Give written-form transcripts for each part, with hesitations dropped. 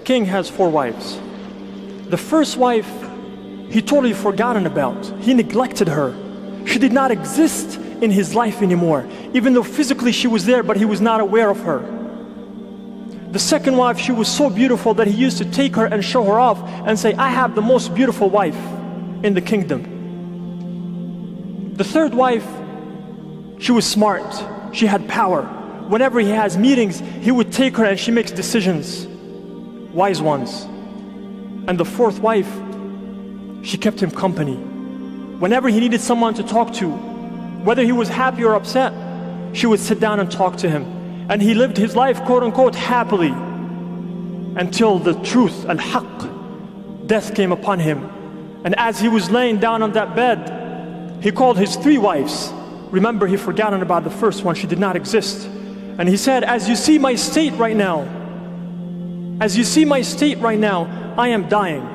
king has 4 wives. The first wife, he totally forgotten about. He neglected her. She did not exist in his life anymore. Even though physically she was there, but he was not aware of her. The second wife, she was so beautiful that he used to take her and show her off and say, I have the most beautiful wife in the kingdom. The third wife, she was smart. She had power. Whenever he has meetings, he would take her and she makes decisions, wise ones. And the fourth wife, she kept him company. Whenever he needed someone to talk to, whether he was happy or upset, she would sit down and talk to him. And he lived his life, quote unquote, happily until the truth, al-haq, death came upon him. And as he was laying down on that bed, he called his 3 wives. Remember, he forgotten about the first one. She did not exist. And he said, as you see my state right now, I am dying.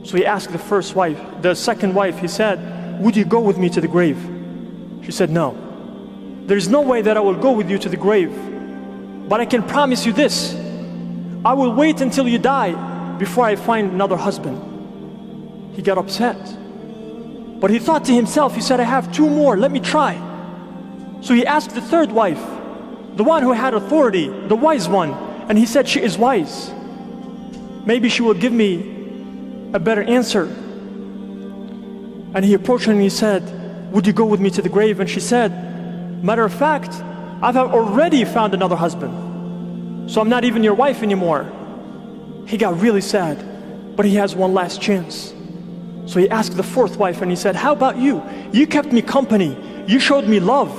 So he asked the second wife, he said, would you go with me to the grave? She said, no. There's no way that I will go with you to the grave. But I can promise you this, I will wait until you die before I find another husband. He got upset. But he thought to himself, he said, I have 2 more, let me try. So he asked the third wife, the one who had authority, the wise one, and he said, she is wise. Maybe she will give me a better answer. And he approached her and he said, would you go with me to the grave? And she said, matter of fact, I've already found another husband, so I'm not even your wife anymore. He got really sad, but he has one last chance. So he asked the fourth wife and he said, how about you? You kept me company, you showed me love.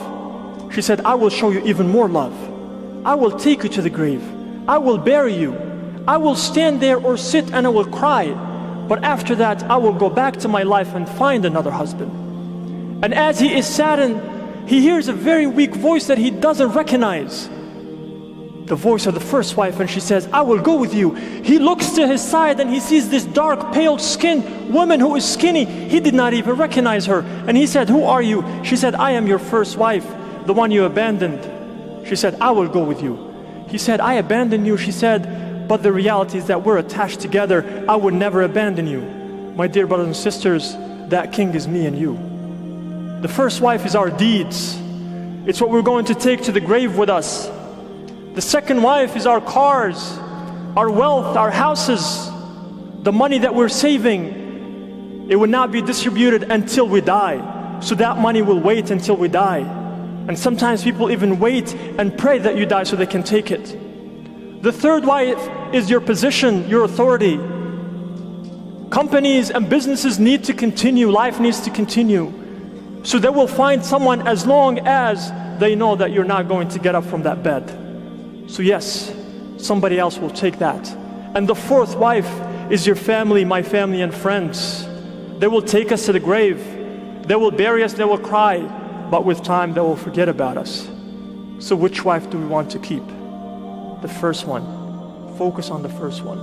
She said, I will show you even more love. I will take you to the grave. I will bury you. I will stand there or sit and I will cry. But after that, I will go back to my life and find another husband. And as he is saddened, he hears a very weak voice that he doesn't recognize. The voice of the first wife, and she says, I will go with you. He looks to his side and he sees this dark, pale-skinned woman who is skinny. He did not even recognize her. And he said, who are you? She said, I am your first wife, the one you abandoned. She said, I will go with you. He said, I abandoned you. She said, but the reality is that we're attached together. I would never abandon you. My dear brothers and sisters, that king is me and you. The first wife is our deeds. It's what we're going to take to the grave with us. The second wife is our cars, our wealth, our houses, the money that we're saving. It will not be distributed until we die. So that money will wait until we die. And sometimes people even wait and pray that you die so they can take it. The third wife is your position, your authority. Companies and businesses need to continue, life needs to continue. So they will find someone as long as they know that you're not going to get up from that bed. So yes, somebody else will take that. And the fourth wife is your family, my family and friends. They will take us to the grave. They will bury us, they will cry. But with time, they will forget about us. So which wife do we want to keep? The first one. Focus on the first one.